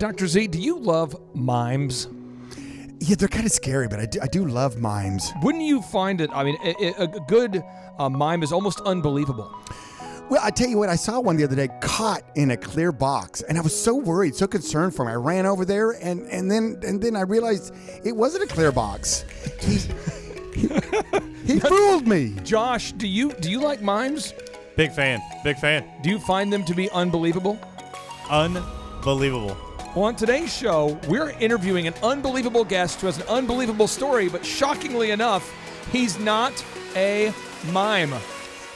Dr. Z, do you love mimes? Yeah, they're kind of scary, but I do love mimes. Wouldn't you find it, I mean, a good mime is almost unbelievable. Well, I tell you what, I saw one the other day caught in a clear box, and I was so worried, so concerned for him. I ran over there, and then I realized it wasn't a clear box. He fooled me. Josh, do you like mimes? Big fan. Do you find them to be unbelievable? Unbelievable. Well, on today's show, we're interviewing an unbelievable guest who has an unbelievable story, but shockingly enough, he's not a mime.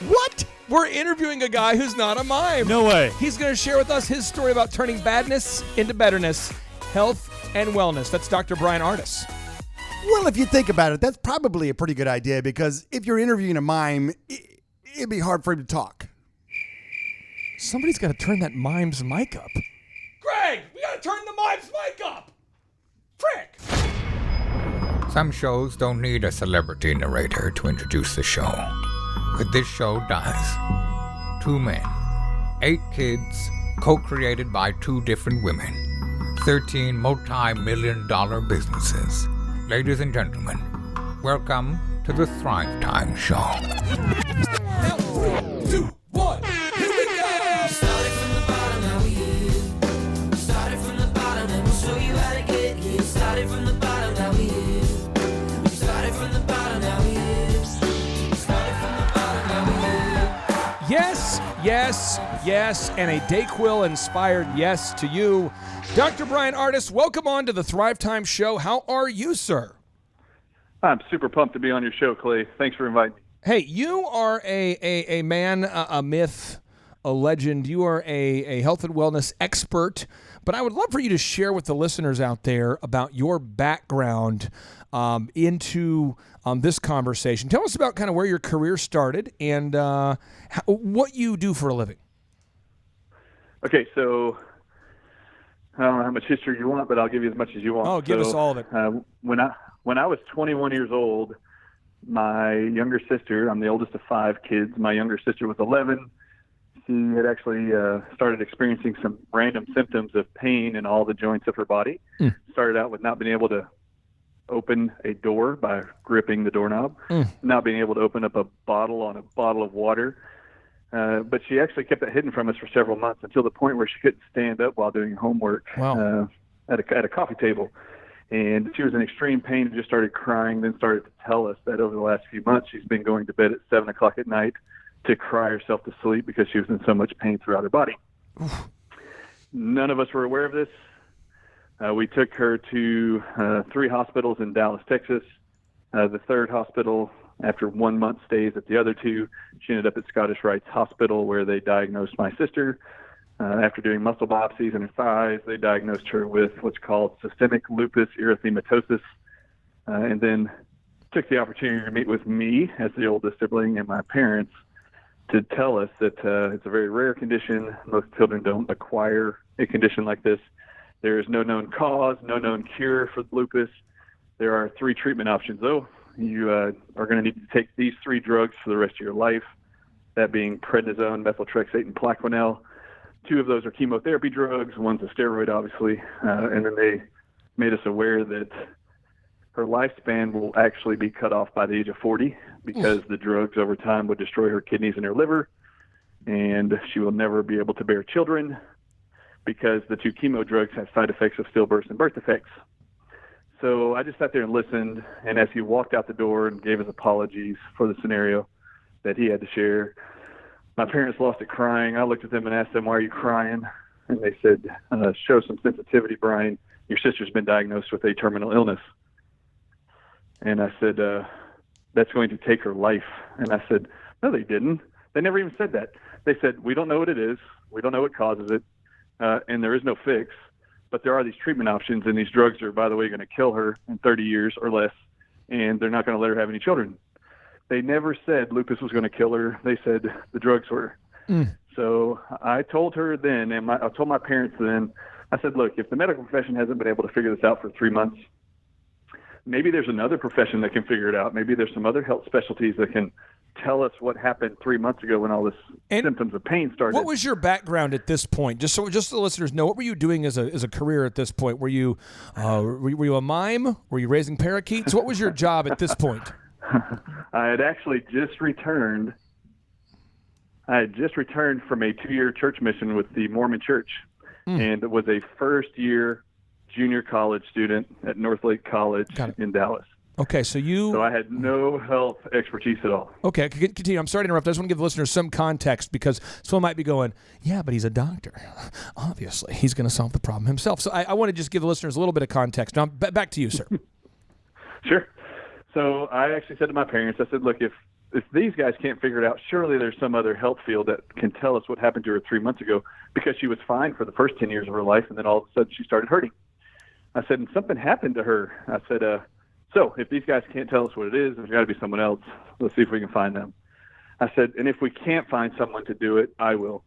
What? We're interviewing a guy who's not a mime. No way. He's going to share with us his story about turning badness into betterness, health and wellness. That's Dr. BRYAN ARDIS. Well, if you think about it, that's probably a pretty good idea, because if you're interviewing a mime, it'd be hard for him to talk. Somebody's got to turn that mime's mic up. Greg, we got to turn the mime's mic up. Frick. Some shows don't need a celebrity narrator to introduce the show, but this show does. 2 men, 8 kids, co-created by 2 different women, 13 multi-million-dollar businesses. Ladies and gentlemen, welcome to the Thrive Time Show. Now, 3, 2, 1, here we go! Started from the bottom, now we here. Started from the bottom, and we'll show you how to get here. Started from the bottom, now we here. Started from the bottom, now we here. Started from the bottom, now we here. Yes, yes, yes, and a Dayquil-inspired yes to you. Dr. BRYAN ARDIS, welcome on to the Thrive Time Show. How are you, sir? I'm super pumped to be on your show, Clay. Thanks for inviting me. Hey, you are a man, a myth, a legend. You are a health and wellness expert, but I would love for you to share with the listeners out there about your background into this conversation. Tell us about kind of where your career started and what you do for a living. Okay, so I don't know how much history you want, but I'll give you as much as you want. Oh, give us all of it. When I was 21 years old, my younger sister, I'm the oldest of 5 kids, my younger sister was 11. She had actually started experiencing some random symptoms of pain in all the joints of her body. Started out with not being able to open a door by gripping the doorknob, not being able to open up a bottle on a bottle of water. But she actually kept it hidden from us for several months until the point where she couldn't stand up while doing homework at a coffee table. And she was in extreme pain and just started crying, then started to tell us that over the last few months she's been going to bed at 7 o'clock at night to cry herself to sleep because she was in so much pain throughout her body. None of us were aware of this. We took her to 3 hospitals in Dallas, Texas. The third hospital, after 1 month stays at the other 2, she ended up at Scottish Rite's Hospital, where they diagnosed my sister. After doing muscle biopsies in her thighs, they diagnosed her with what's called systemic lupus erythematosus, and then took the opportunity to meet with me as the oldest sibling and my parents to tell us that it's a very rare condition. Most children don't acquire a condition like this. There is no known cause, no known cure for lupus. There are 3 treatment options, though. You are going to need to take these 3 drugs for the rest of your life, that being prednisone, methotrexate, and Plaquenil. 2 of those are chemotherapy drugs. One's a steroid, obviously. And then they made us aware that her lifespan will actually be cut off by the age of 40 because the drugs over time would destroy her kidneys and her liver. And she will never be able to bear children because the 2 chemo drugs have side effects of stillbirths and birth defects. So I just sat there and listened. And as he walked out the door and gave his apologies for the scenario that he had to share, my parents lost it crying. I looked at them and asked them, "Why are you crying?" And they said, "Show some sensitivity, Brian. Your sister's been diagnosed with a terminal illness." And I said, "That's going to take her life." And I said, "No, they didn't. They never even said that. They said, we don't know what it is. We don't know what causes it. And there is no fix. But there are these treatment options, and these drugs are, by the way, going to kill her in 30 years or less, and they're not going to let her have any children." They never said lupus was going to kill her. They said the drugs were. So I told her then, and I told my parents then, I said, "Look, if the medical profession hasn't been able to figure this out for 3 months, maybe there's another profession that can figure it out. Maybe there's some other health specialties that can tell us what happened 3 months ago when all this And symptoms of pain started. What was your background at this point? Just so the listeners know, what were you doing as a career at this point? Were you a mime? Were you raising parakeets? What was your job at this point? I had actually just returned. I had just returned from a 2-year church mission with the Mormon Church, and was a first-year junior college student at Northlake College in Dallas. Okay, so I had no health expertise at all. Okay, continue. I'm sorry to interrupt. I just want to give the listeners some context because someone might be going, yeah, but he's a doctor. Obviously, he's going to solve the problem himself. So I want to just give the listeners a little bit of context. Now, back to you, sir. Sure. So I actually said to my parents, I said, look, if these guys can't figure it out, surely there's some other health field that can tell us what happened to her 3 months ago, because she was fine for the first 10 years of her life, and then all of a sudden she started hurting. I said, and something happened to her. I said, so if these guys can't tell us what it is, there's got to be someone else. Let's see if we can find them. I said, and if we can't find someone to do it, I will.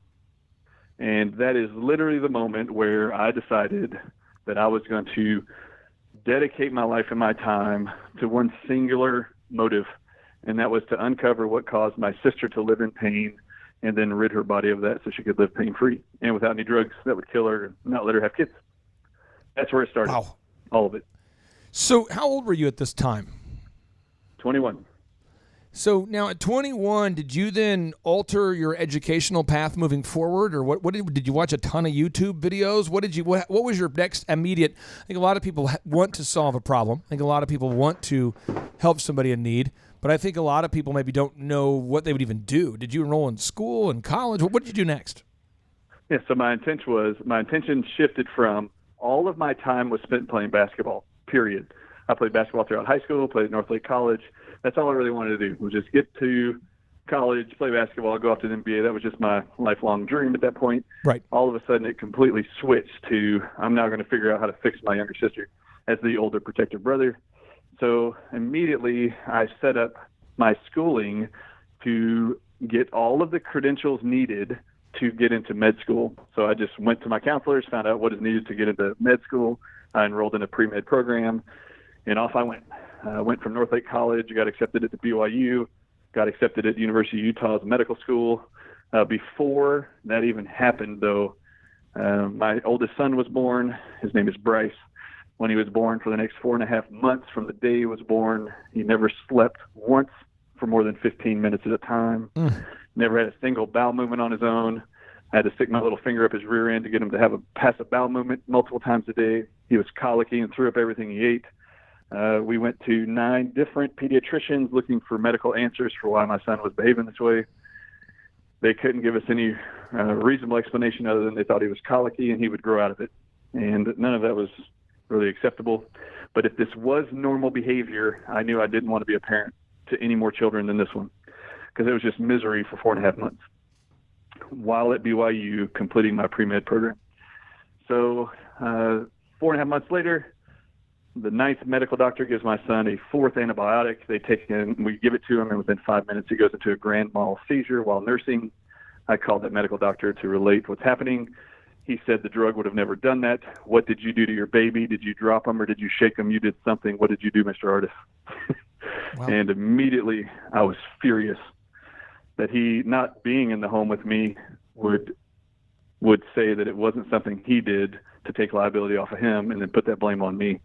And that is literally the moment where I decided that I was going to dedicate my life and my time to one singular motive, and that was to uncover what caused my sister to live in pain and then rid her body of that so she could live pain-free and without any drugs that would kill her and not let her have kids. That's where it started. Wow. All of it. So how old were you at this time? 21. So now at 21, did you then alter your educational path moving forward, or what did you watch a ton of YouTube videos? What was your next immediate? I think a lot of people want to solve a problem. I think a lot of people want to help somebody in need, but I think a lot of people maybe don't know what they would even do. Did you enroll in school and college? What did you do next? Yeah, so my intention shifted from all of my time was spent playing basketball, period. I played basketball throughout high school, played at Northlake College. That's all I really wanted to do, was just get to college, play basketball, go off to the NBA. That was just my lifelong dream at that point. Right. All of a sudden, it completely switched to I'm now going to figure out how to fix my younger sister as the older protective brother. So immediately, I set up my schooling to get all of the credentials needed to get into med school. So I just went to my counselors, found out what is needed to get into med school. I enrolled in a pre-med program, and off I went. Went from Northlake College, got accepted at the BYU, got accepted at University of Utah's medical school. Before that even happened, though, my oldest son was born. His name is Bryce. When he was born, for the next 4.5 months from the day he was born, he never slept once for more than 15 minutes at a time. Never had a single bowel movement on his own. I had to stick my little finger up his rear end to get him to have a passive bowel movement multiple times a day. He was colicky and threw up everything he ate. We went to 9 different pediatricians looking for medical answers for why my son was behaving this way. They couldn't give us any reasonable explanation other than they thought he was colicky and he would grow out of it. And none of that was really acceptable. But if this was normal behavior, I knew I didn't want to be a parent to any more children than this one, because it was just misery for 4.5 months while at BYU completing my pre-med program. So 4.5 months later, the 9th medical doctor gives my son a 4th antibiotic. We give it to him, and within 5 minutes he goes into a grand mal seizure while nursing. I called that medical doctor to relate what's happening. He said the drug would have never done that. What did you do to your baby? Did you drop him or did you shake him? You did something. What did you do, Mr. Ardis? Wow. And immediately I was furious that he, not being in the home with me, would say that it wasn't something he did to take liability off of him and then put that blame on me.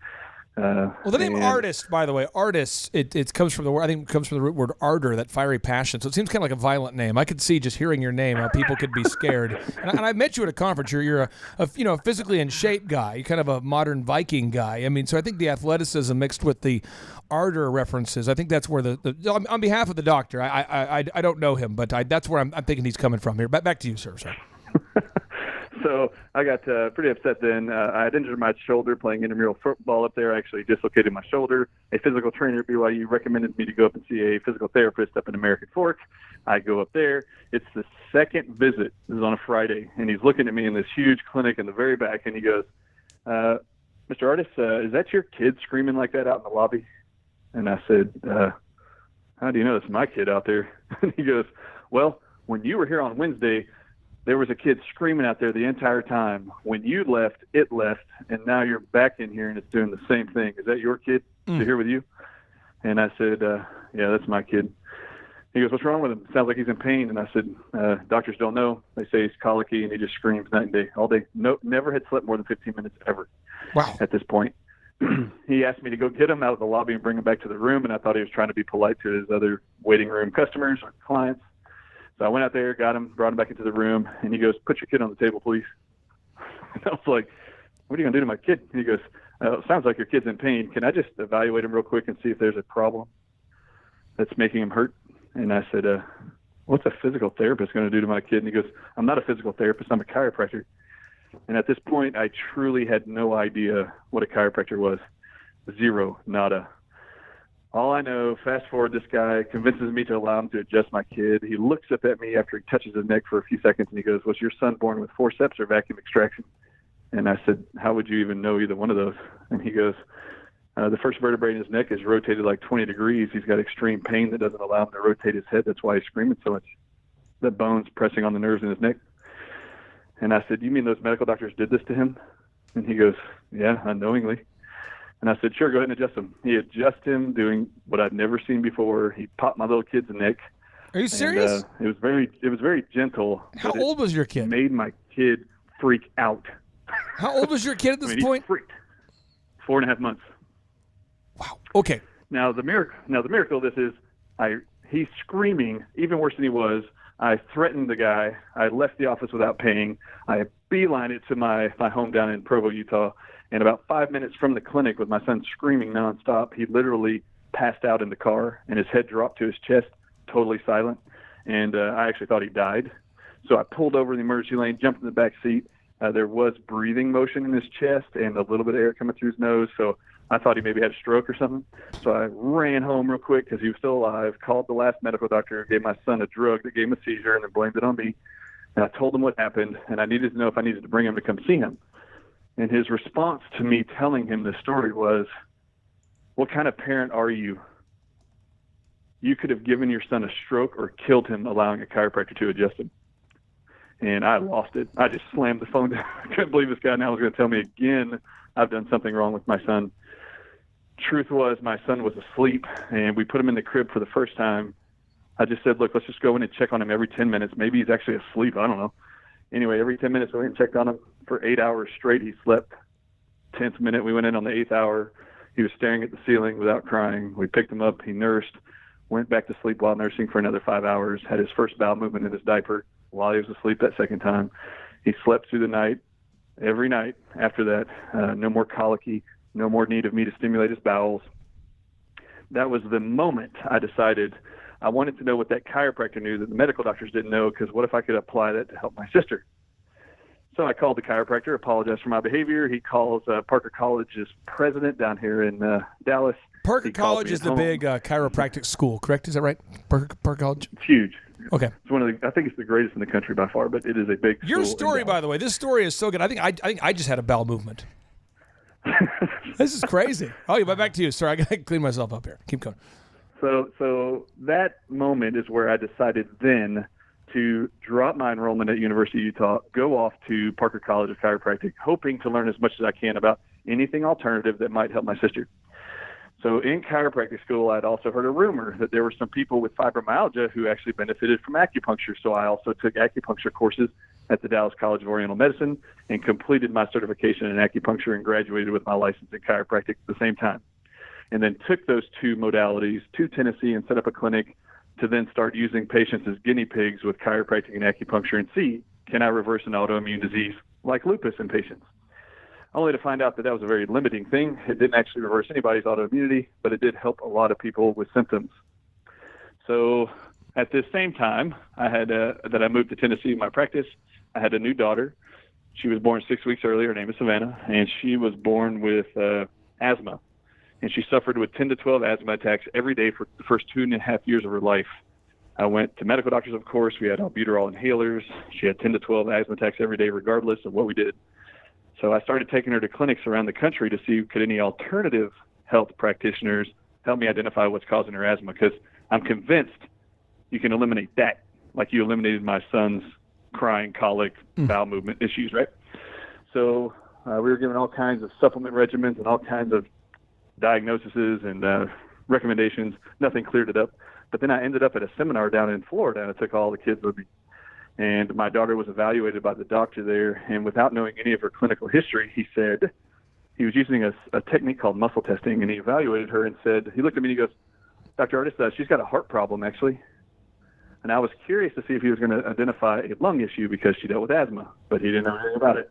Well, the name ARDIS, by the way, ARDIS, it comes from the word, I think it comes from the root word ardor, that fiery passion. So it seems kind of like a violent name. I could see just hearing your name how people could be scared. And I met you at a conference. You're a physically in shape guy. You're kind of a modern Viking guy. I mean, so I think the athleticism mixed with the ardor references, I think that's where on behalf of the doctor, I don't know him, but that's where I'm thinking he's coming from here. Back to you, sir. Sorry. So I got pretty upset then. I had injured my shoulder playing intramural football up there. I actually dislocated my shoulder. A physical trainer at BYU recommended me to go up and see a physical therapist up in American Fork. I go up there. It's the second visit. This is on a Friday, and he's looking at me in this huge clinic in the very back, and he goes, Mr. Ardis, is that your kid screaming like that out in the lobby? And I said, how do you know it's my kid out there? And he goes, well, when you were here on Wednesday, there was a kid screaming out there the entire time. When you left, it left, and now you're back in here and it's doing the same thing. Is that your kid? Is he here with you? And I said, yeah, that's my kid. He goes, "What's wrong with him? Sounds like he's in pain." And I said, "Doctors don't know. They say he's colicky and he just screams night and day, all day. No, never had slept more than 15 minutes ever." Wow. At this point, he asked me to go get him out of the lobby and bring him back to the room, and I thought he was trying to be polite to his other waiting room customers or clients. So I went out there, got him, brought him back into the room, and he goes, "Put your kid on the table, please." And I was like, "What are you going to do to my kid?" And he goes, "Sounds like your kid's in pain. Can I just evaluate him real quick and see if there's a problem that's making him hurt?" And I said, "What's a physical therapist going to do to my kid?" And he goes, "I'm not a physical therapist. I'm a chiropractor." And at this point, I truly had no idea what a chiropractor was. Zero, nada. All I know, fast forward, this guy convinces me to allow him to adjust my kid. He looks up at me after he touches his neck for a few seconds, and he goes, "Was your son born with forceps or vacuum extraction?" And I said, "How would you even know either one of those?" And he goes, "The first vertebrae in his neck is rotated like 20 degrees. He's got extreme pain that doesn't allow him to rotate his head. That's why he's screaming so much. The bone's pressing on the nerves in his neck." And I said, "You mean those medical doctors did this to him?" And he goes, "Yeah, unknowingly." And I said, "Sure, go ahead and adjust him." He adjusted him, doing what I'd never seen before. He popped my little kid's neck. Are you serious? And, it was very gentle. How old was your kid? Made my kid freak out. How old was your kid at this point? He freaked. 4.5 months. Wow. Okay. Now the miracle of this is, he's screaming even worse than he was. I threatened the guy. I left the office without paying. I beelined it to my home down in Provo, Utah. And about 5 minutes from the clinic, with my son screaming nonstop, he literally passed out in the car, and his head dropped to his chest, totally silent. And I actually thought he died. So I pulled over in the emergency lane, jumped in the back seat. There was breathing motion in his chest and a little bit of air coming through his nose. So I thought he maybe had a stroke or something. So I ran home real quick because he was still alive, called the last medical doctor, gave my son a drug that gave him a seizure, and then blamed it on me. And I told him what happened, and I needed to know if I needed to bring him to come see him. And his response to me telling him this story was, "What kind of parent are you? You could have given your son a stroke or killed him allowing a chiropractor to adjust him." And I lost it. I just slammed the phone down. I couldn't believe this guy now was going to tell me again I've done something wrong with my son. Truth was, my son was asleep, and we put him in the crib for the first time. I just said, "Look, let's just go in and check on him every 10 minutes. Maybe he's actually asleep. I don't know." Anyway, every 10 minutes we went and checked on him. For 8 hours straight, he slept. 10th minute, we went in on the 8th hour. He was staring at the ceiling without crying. We picked him up. He nursed, went back to sleep while nursing for another 5 hours, had his first bowel movement in his diaper while he was asleep that second time. He slept through the night, every night after that. No more colicky, no more need of me to stimulate his bowels. That was the moment I decided I wanted to know what that chiropractor knew that the medical doctors didn't know, because what if I could apply that to help my sister? So I called the chiropractor, apologized for my behavior. He calls Parker College's president down here in Dallas. Parker College is the big chiropractic school, correct? Is that right? Parker College? It's huge. Okay. It's one of the, I think it's the greatest in the country by far, but it is a big Your school story, by the way, this story is so good. I think I just had a bowel movement. This is crazy. Oh, yeah, back to you. Sorry, I got to clean myself up here. Keep going. So that moment is where I decided then to drop my enrollment at University of Utah, go off to Parker College of Chiropractic, hoping to learn as much as I can about anything alternative that might help my sister. So in chiropractic school, I'd also heard a rumor that there were some people with fibromyalgia who actually benefited from acupuncture. So I also took acupuncture courses at the Dallas College of Oriental Medicine and completed my certification in acupuncture and graduated with my license in chiropractic at the same time. And then took those two modalities to Tennessee and set up a clinic to then start using patients as guinea pigs with chiropractic and acupuncture and see, can I reverse an autoimmune disease like lupus in patients? Only to find out that was a very limiting thing. It didn't actually reverse anybody's autoimmunity, but it did help a lot of people with symptoms. So at this same time, I had that I moved to Tennessee in my practice, I had a new daughter. She was born 6 weeks earlier. Her name is Savannah, and she was born with asthma. And she suffered with 10 to 12 asthma attacks every day for the first 2.5 years of her life. I went to medical doctors, of course. We had albuterol inhalers. She had 10 to 12 asthma attacks every day, regardless of what we did. So I started taking her to clinics around the country to see could any alternative health practitioners help me identify what's causing her asthma, because I'm convinced you can eliminate that, like you eliminated my son's crying, colic, bowel movement issues, right? So we were given all kinds of supplement regimens and all kinds of diagnoses and recommendations. Nothing cleared it up. But then I ended up at a seminar down in Florida, and I took all the kids with me. And my daughter was evaluated by the doctor there, and without knowing any of her clinical history, he said he was using a technique called muscle testing, and he evaluated her and said, he looked at me and he goes, Dr. Ardis, she's got a heart problem, actually. And I was curious to see if he was going to identify a lung issue because she dealt with asthma, but he didn't know anything about it.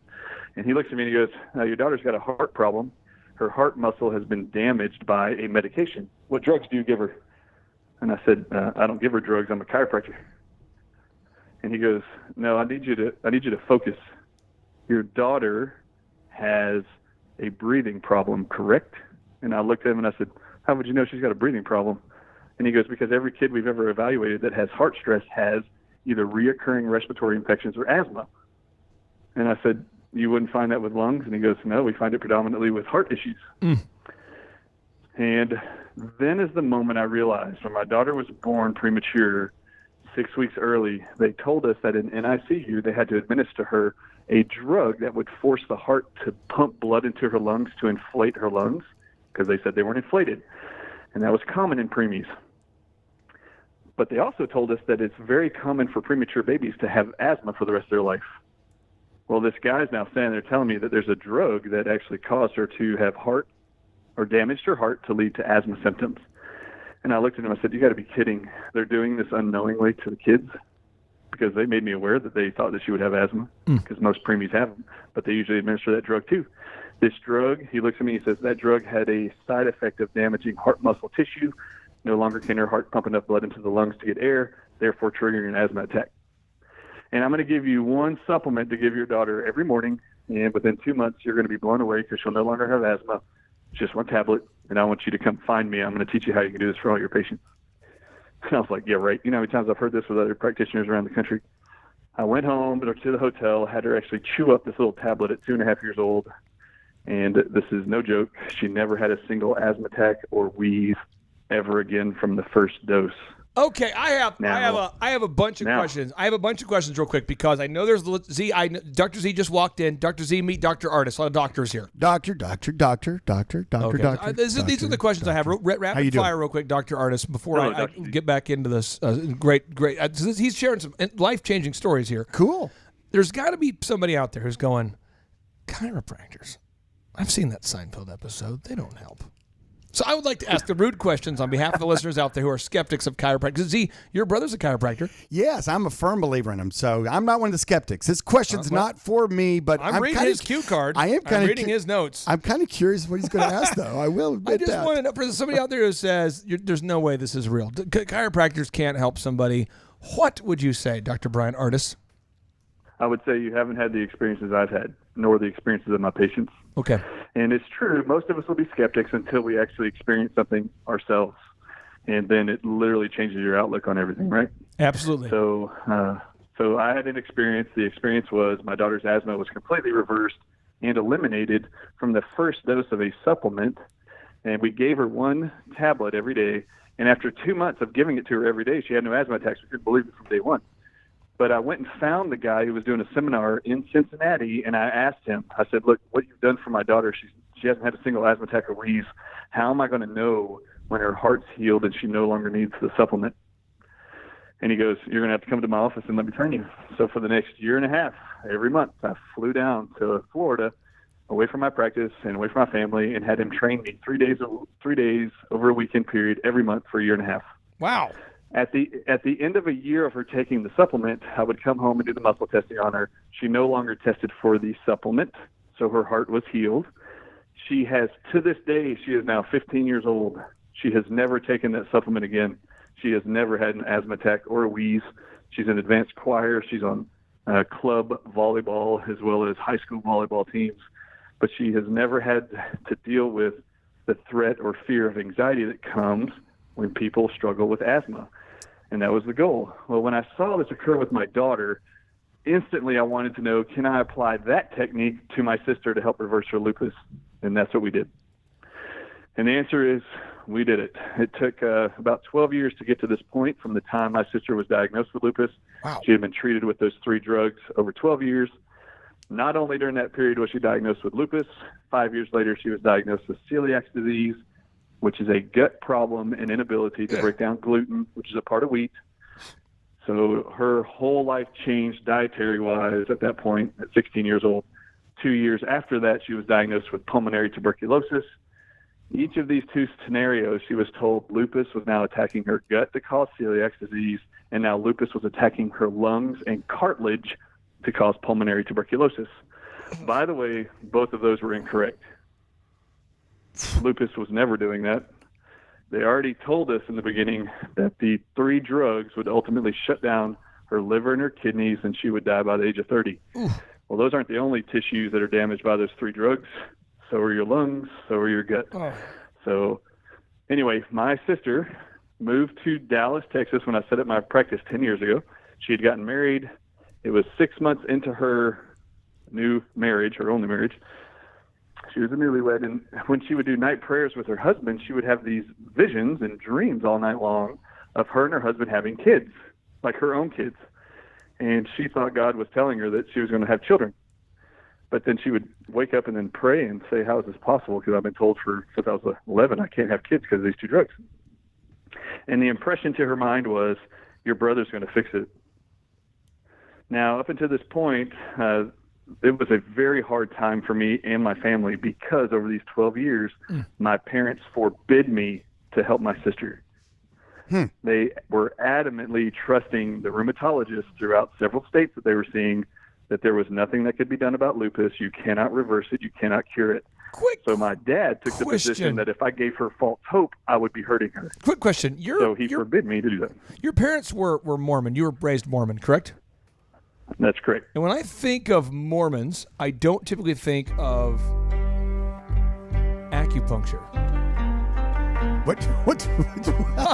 And he looks at me and he goes, your daughter's got a heart problem. Her heart muscle has been damaged by a medication. What drugs do you give her? And I said, I don't give her drugs. I'm a chiropractor. And he goes, no, I need you to focus. Your daughter has a breathing problem, correct? And I looked at him and I said, how would you know she's got a breathing problem? And he goes, because every kid we've ever evaluated that has heart stress has either reoccurring respiratory infections or asthma. And I said, you wouldn't find that with lungs? And he goes, no, we find it predominantly with heart issues. And then is the moment I realized when my daughter was born premature, 6 weeks early, they told us that in NICU they had to administer her a drug that would force the heart to pump blood into her lungs to inflate her lungs because they said they weren't inflated. And that was common in preemies. But they also told us that it's very common for premature babies to have asthma for the rest of their life. Well, this guy's now standing there telling me that there's a drug that actually caused her to have heart or damaged her heart to lead to asthma symptoms. And I looked at him and I said, you got to be kidding. They're doing this unknowingly to the kids because they made me aware that they thought that she would have asthma because most preemies have them, but they usually administer that drug too. This drug, he looks at me and he says, that drug had a side effect of damaging heart muscle tissue. No longer can her heart pump enough blood into the lungs to get air, therefore triggering an asthma attack. And I'm going to give you one supplement to give your daughter every morning, and within 2 months, you're going to be blown away because she'll no longer have asthma. It's just one tablet, and I want you to come find me. I'm going to teach you how you can do this for all your patients. And I was like, yeah, right. You know how many times I've heard this with other practitioners around the country? I went home to the hotel, had her actually chew up this little tablet at 2.5 years old, and this is no joke. She never had a single asthma attack or wheeze ever again from the first dose. Okay, I have a bunch of questions. I have a bunch of questions real quick because I know there's Z. Dr. Z just walked in. Dr. Z, meet Dr. Ardis. A lot of doctors here. Doctor. Okay. These are the questions I have. Rapid fire real quick, Dr. Ardis, before I get back into this. Great. He's sharing some life-changing stories here. Cool. There's got to be somebody out there who's going, chiropractors. I've seen that Seinfeld episode. They don't help. So I would like to ask the rude questions on behalf of the listeners out there who are skeptics of chiropractic. Z, your brother's a chiropractor. Yes, I'm a firm believer in him. So I'm not one of the skeptics. This question's not for me, but I'm reading his cue card. I'm reading his notes. I'm kind of curious what he's going to ask, though. I will admit I just want to know, for somebody out there who says, there's no way this is real. Chiropractors can't help somebody. What would you say, Dr. Bryan Ardis? I would say you haven't had the experiences I've had, nor the experiences of my patients. Okay. And it's true, most of us will be skeptics until we actually experience something ourselves. And then it literally changes your outlook on everything, right? Absolutely. So I had an experience. The experience was my daughter's asthma was completely reversed and eliminated from the first dose of a supplement. And we gave her one tablet every day. And after 2 months of giving it to her every day, she had no asthma attacks. We couldn't believe it from day one. But I went and found the guy who was doing a seminar in Cincinnati, and I asked him, I said, look, what you've done for my daughter, she hasn't had a single asthma attack or wheeze. How am I going to know when her heart's healed and she no longer needs the supplement? And he goes, you're going to have to come to my office and let me train you. So for the next year and a half, every month, I flew down to Florida, away from my practice and away from my family, and had him train me 3 days over a weekend period every month for a year and a half. Wow. At the end of a year of her taking the supplement, I would come home and do the muscle testing on her. She no longer tested for the supplement, so her heart was healed. She has, to this day, she is now 15 years old. She has never taken that supplement again. She has never had an asthma attack or a wheeze. She's in advanced choir. She's on club volleyball as well as high school volleyball teams. But she has never had to deal with the threat or fear of anxiety that comes when people struggle with asthma. And that was the goal. Well, when I saw this occur with my daughter, instantly I wanted to know, can I apply that technique to my sister to help reverse her lupus? And that's what we did. And the answer is we did it. It took about 12 years to get to this point from the time my sister was diagnosed with lupus. Wow. She had been treated with those 3 drugs over 12 years. Not only during that period was she diagnosed with lupus, 5 years later she was diagnosed with celiac disease. which is a gut problem and inability to break down gluten, which is a part of wheat. So her whole life changed dietary-wise at that point, at 16 years old. 2 years after that, she was diagnosed with pulmonary tuberculosis. Each of these two scenarios, she was told lupus was now attacking her gut to cause celiac disease, and now lupus was attacking her lungs and cartilage to cause pulmonary tuberculosis. By the way, both of those were incorrect. Lupus was never doing that. They already told us in the beginning that the 3 drugs would ultimately shut down her liver and her kidneys, and she would die by the age of 30. Well, those aren't the only tissues that are damaged by those 3 drugs. So are your lungs, so are your gut. So anyway, my sister moved to Dallas, Texas when I set up my practice 10 years ago. She had gotten married. It was 6 months into her new marriage, her only marriage. She was a newlywed, and when she would do night prayers with her husband, she would have these visions and dreams all night long of her and her husband having kids, like her own kids. And she thought God was telling her that she was going to have children. But then she would wake up and then pray and say, how is this possible? Because I've been told since I was 11, I can't have kids because of these 2 drugs. And the impression to her mind was, your brother's going to fix it. Now, up until this point, it was a very hard time for me and my family because over these 12 years, my parents forbid me to help my sister. They were adamantly trusting the rheumatologists throughout several states that they were seeing that there was nothing that could be done about lupus. You cannot reverse it. You cannot cure it. So my dad took the position that if I gave her false hope, I would be hurting her. Quick question. So he forbid me to do that. Your parents were Mormon. You were raised Mormon, correct? That's correct. And when I think of Mormons, I don't typically think of acupuncture. What?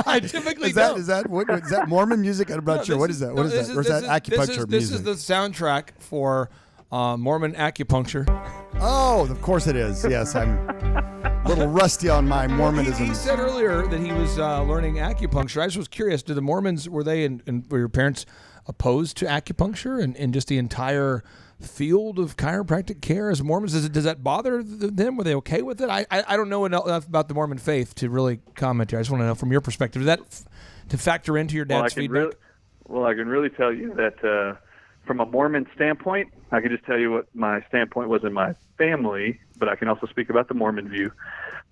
I typically don't. Is that Mormon music? I'm not sure. What is that? What is that? Or is that acupuncture music? This is the soundtrack for Mormon acupuncture. Oh, of course it is. Yes, I'm a little rusty on my Mormonism. He said earlier that he was learning acupuncture. I just was curious. Did the Mormons, were your parents opposed to acupuncture and just the entire field of chiropractic care as Mormons? Does that bother them? Were they okay with it? I don't know enough about the Mormon faith to really comment here. I just want to know from your perspective. Is that to factor into your dad's feedback? I can really tell you that from a Mormon standpoint, I can just tell you what my standpoint was in my family, but I can also speak about the Mormon view.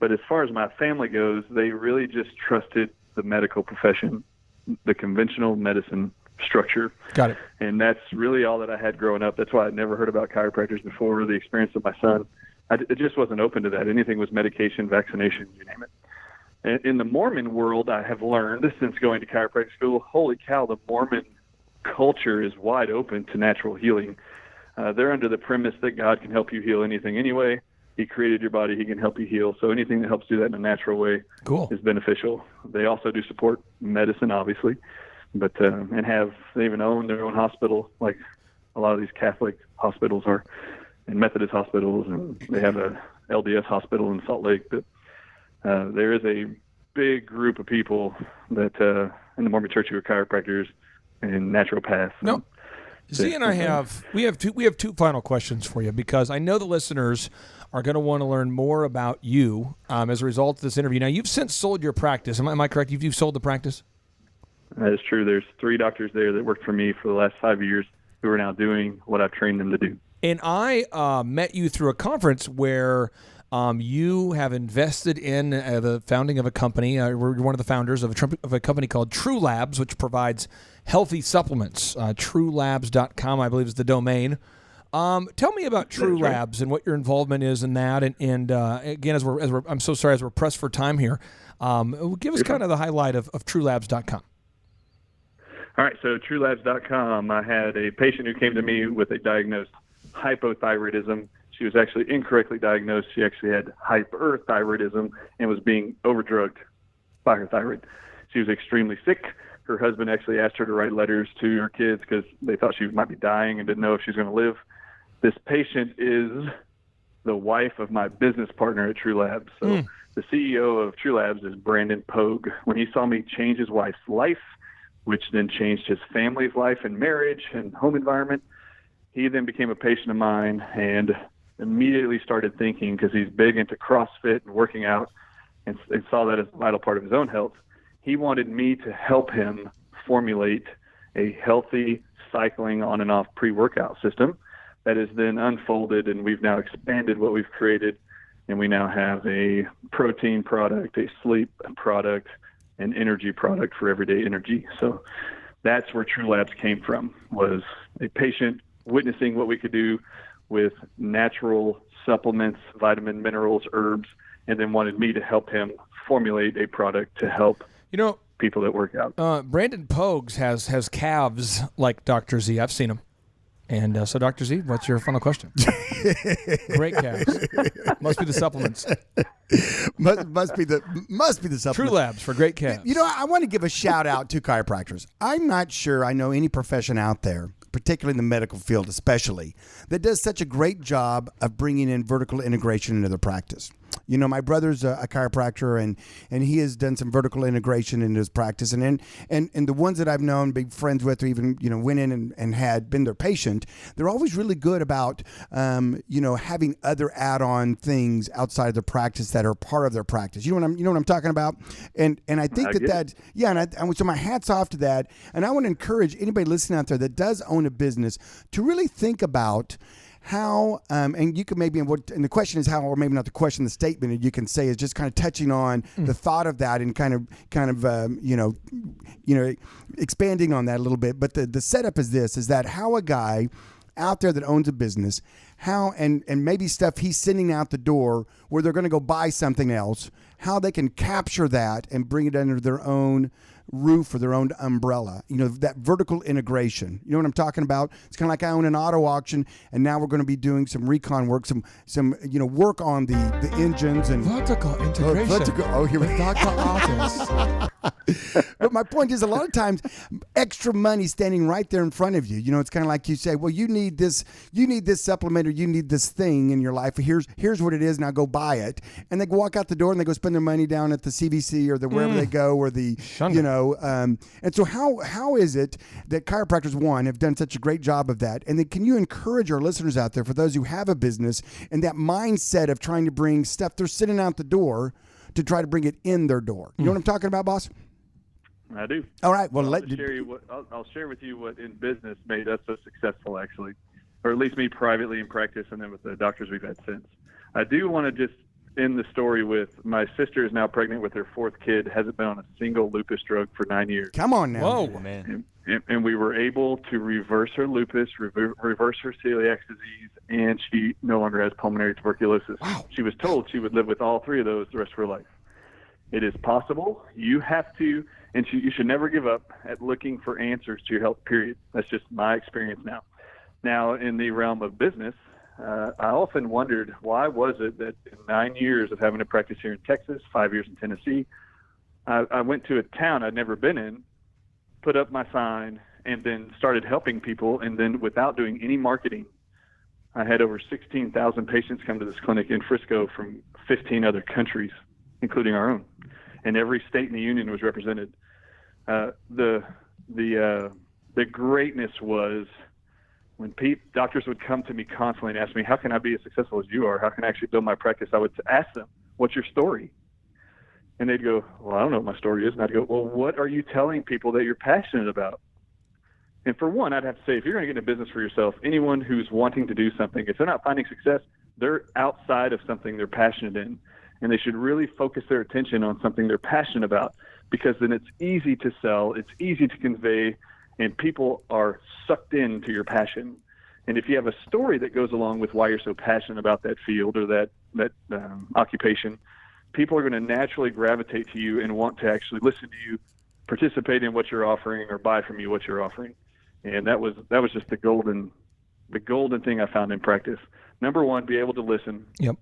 But as far as my family goes, they really just trusted the medical profession, the conventional medicine structure. Got it. And that's really all that I had growing up. That's why I'd never heard about chiropractors before, or the experience of my son. It just wasn't open to that. Anything was medication, vaccination, you name it. And in the Mormon world, I have learned since going to chiropractic school, holy cow, the Mormon culture is wide open to natural healing. They're under the premise that God can help you heal anything anyway. He created your body. He can help you heal. So anything that helps do that in a natural way is beneficial. They also do support medicine, obviously. But they even own their own hospital, like a lot of these Catholic hospitals are, and Methodist hospitals, and they have a LDS hospital in Salt Lake. But there is a big group of people that in the Mormon Church who are chiropractors and naturopaths. No, Z and I we have two final questions for you, because I know the listeners are going to want to learn more about you as a result of this interview. Now, you've since sold your practice. Am I correct? You've sold the practice? That is true. There's 3 doctors there that worked for me for the last 5 years who are now doing what I've trained them to do. And I met you through a conference where you have invested in the founding of a company. We're one of the founders of a company called True Labs, which provides healthy supplements. TrueLabs.com, I believe, is the domain. Tell me about True Labs and what your involvement is in that. And again, as we're pressed for time here, give us kind of the highlight of TrueLabs.com. All right, so TrueLabs.com, I had a patient who came to me with a diagnosed hypothyroidism. She was actually incorrectly diagnosed. She actually had hyperthyroidism and was being overdrugged by her thyroid. She was extremely sick. Her husband actually asked her to write letters to her kids because they thought she might be dying and didn't know if she was going to live. This patient is the wife of my business partner at True Labs. So the CEO of True Labs is Brandon Pogue. When he saw me change his wife's life, which then changed his family's life and marriage and home environment, he then became a patient of mine and immediately started thinking, because he's big into CrossFit and working out, and saw that as a vital part of his own health. He wanted me to help him formulate a healthy cycling on and off pre-workout system that is then unfolded, and we've now expanded what we've created, and we now have a protein product, a sleep product, an energy product for everyday energy. So that's where True Labs came from, was a patient witnessing what we could do with natural supplements, vitamin, minerals, herbs, and then wanted me to help him formulate a product to help people that work out. Brandon Pogues has calves like Dr. Z. I've seen him. And so, Dr. Z, what's your final question? Great calves. Must be the supplements. must be the supplements. True Labs for great calves. I want to give a shout out to chiropractors. I'm not sure I know any profession out there, particularly in the medical field especially, that does such a great job of bringing in vertical integration into their practice. My brother's a chiropractor, and he has done some vertical integration into his practice. And the ones that I've known, big friends with, or even, went in and had been their patient, they're always really good about, having other add-on things outside of the practice that are part of their practice. You know what I'm talking about? And I think so my hat's off to that. And I want to encourage anybody listening out there that does own a business to really think about how, and you can maybe, and the question is how, or maybe not the question, the statement, and you can say is just kind of touching on the thought of that and kind of expanding on that a little bit. But the setup is this, is that how a guy out there that owns a business, how, and maybe stuff he's sending out the door where they're going to go buy something else, how they can capture that and bring it under their own roof or their own umbrella, that vertical integration. You know what I'm talking about? It's kind of like I own an auto auction, and now we're going to be doing some recon work, some work on the engines and vertical integration. Here with Dr. ARDIS. But my point is, a lot of times, extra money standing right there in front of you. It's kind of like you say, well, you need this supplement, or you need this thing in your life. Here's what it is. Now go buy it. And they walk out the door and they go spend their money down at the CVC or the wherever they go, or the and so how is it that chiropractors, one, have done such a great job of that? And then can you encourage our listeners out there, for those who have a business, and that mindset of trying to bring stuff they're sitting out the door to try to bring it in their door? You know what I'm talking about, boss? I do. All right. Well, I'll share with you what in business made us so successful, actually, or at least me privately in practice, and then with the doctors we've had since. I do want to just end the story with, my sister is now pregnant with her fourth kid, hasn't been on a single lupus drug for 9 years. Come on now. Whoa, man. And we were able to reverse her lupus, reverse her celiac disease, and she no longer has pulmonary tuberculosis. Wow. She was told she would live with all three of those the rest of her life. It is possible. You have to, and you should never give up at looking for answers to your health, period. That's just my experience now. Now, in the realm of business, I often wondered, why was it that in 9 years of having to practice here in Texas, 5 years in Tennessee, I went to a town I'd never been in, put up my sign, and then started helping people. And then without doing any marketing, I had over 16,000 patients come to this clinic in Frisco from 15 other countries, including our own. And every state in the union was represented. The greatness was when doctors would come to me constantly and ask me, how can I be as successful as you are? How can I actually build my practice? I would ask them, what's your story? And they'd go, well, I don't know what my story is. And I'd go, well, what are you telling people that you're passionate about? And for one, I'd have to say, if you're going to get into business for yourself, anyone who's wanting to do something, if they're not finding success, they're outside of something they're passionate in. And they should really focus their attention on something they're passionate about, because then it's easy to sell, it's easy to convey, and people are sucked into your passion. And if you have a story that goes along with why you're so passionate about that field or that occupation, people are going to naturally gravitate to you and want to actually listen to you, participate in what you're offering, or buy from you what you're offering. And that was just the golden thing I found in practice. Number one, be able to listen to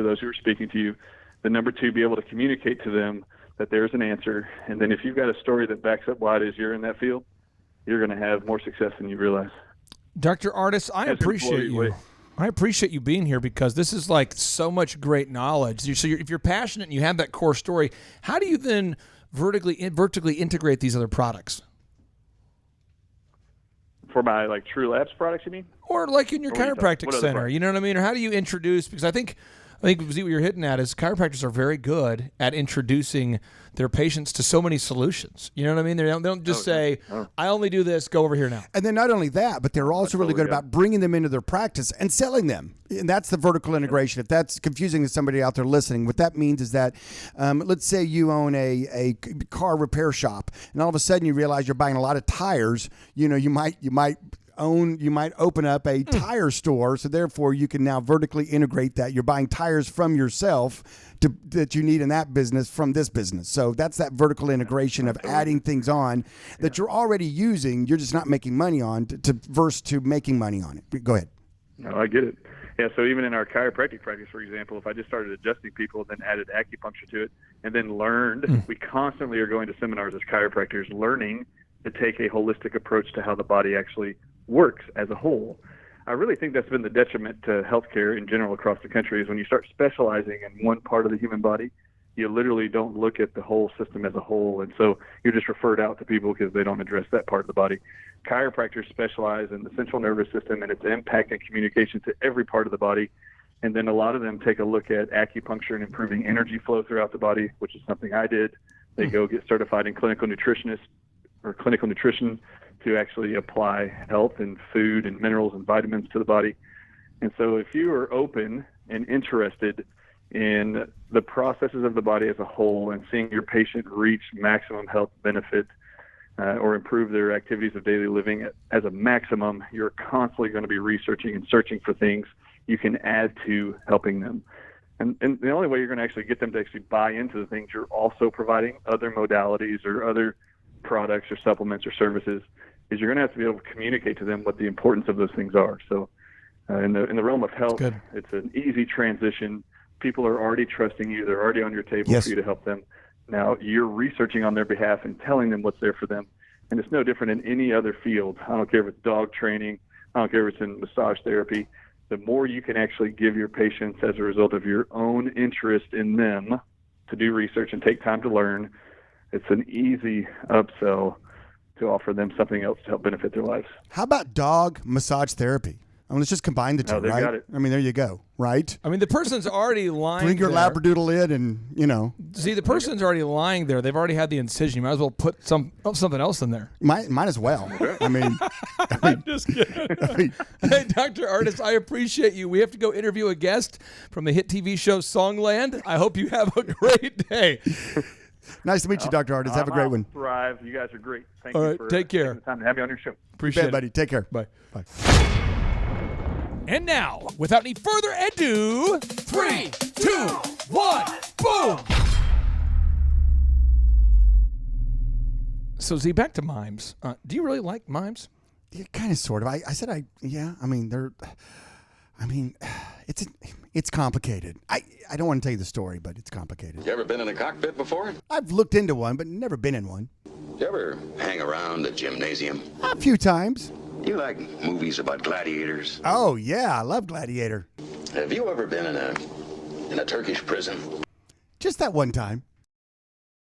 those who are speaking to you. Then number two, be able to communicate to them that there's an answer. And then if you've got a story that backs up why it is you're in that field, you're going to have more success than you realize. Dr. ARDIS, I appreciate you. I appreciate you being here, because this is like so much great knowledge. So if you're passionate and you have that core story, how do you then vertically integrate these other products? For my True Labs products, you mean? Or like in your chiropractic center, products? you know what I mean? Or how do you introduce, because I think I think Z, what you're hitting at is chiropractors are very good at introducing their patients to so many solutions. You know what I mean? They don't just say, I only do this, go over here now. And then not only that, but they're also really good about bringing them into their practice and selling them. And that's the vertical integration. If that's confusing to somebody out there listening, what that means is that, let's say you own a car repair shop, and all of a sudden you realize you're buying a lot of tires. You know, you might open up a tire store, so therefore you can now vertically integrate that. You're buying tires from yourself that you need in that business from this business. So that's that vertical integration of adding things on that you're already using. You're just not making money on versus making money on it. Go ahead. No, I get it. Yeah, so even in our chiropractic practice, for example, if I just started adjusting people, then added acupuncture to it, and then learned, we constantly are going to seminars as chiropractors, learning to take a holistic approach to how the body actually works as a whole. I really think that's been the detriment to healthcare in general across the country is when you start specializing in one part of the human body, you literally don't look at the whole system as a whole, and so you're just referred out to people because they don't address that part of the body. Chiropractors specialize in the central nervous system and its impact and communication to every part of the body, and then a lot of them take a look at acupuncture and improving energy flow throughout the body, which is something I did. They go get certified in clinical nutrition to actually apply health and food and minerals and vitamins to the body. And so if you are open and interested in the processes of the body as a whole and seeing your patient reach maximum health benefit or improve their activities of daily living as a maximum, you're constantly going to be researching and searching for things you can add to helping them. And the only way you're going to actually get them to actually buy into the things you're also providing, other modalities or other products or supplements or services, is you're going to have to be able to communicate to them what the importance of those things are. So in the realm of health, it's an easy transition. People are already trusting you. They're already on your table for you to help them. Now you're researching on their behalf and telling them what's there for them. And it's no different in any other field. I don't care if it's dog training. I don't care if it's in massage therapy. The more you can actually give your patients as a result of your own interest in them to do research and take time to learn, it's an easy upsell to offer them something else to help benefit their lives. How about dog massage therapy? I mean, let's just combine the two, they right? got it. I mean, there you go, right? I mean, the person's already lying. Bring your there. labradoodle in and, you know. See, the person's already lying there. They've already had the incision. You might as well put something else in there. Might as well. I mean, I'm just kidding. Hey, Dr. Ardis, I appreciate you. We have to go interview a guest from the hit TV show Songland. I hope you have a great day. Nice to meet you, Dr. Ardis. Have a great one. Thrive. You guys are great. Thank All you right, for take care. taking the time to have me on your show. Appreciate it, buddy. Take care. Bye. Bye. And now, without any further ado, 3, 2, 1, boom! So, Z, back to mimes. Do you really like mimes? Yeah, kind of, sort of. I said yeah. I mean, it's complicated. I don't want to tell you the story, but it's complicated. You ever been in a cockpit before? I've looked into one, but never been in one. You ever hang around a gymnasium? A few times. You like movies about gladiators? Oh, yeah. I love Gladiator. Have you ever been in a Turkish prison? Just that one time.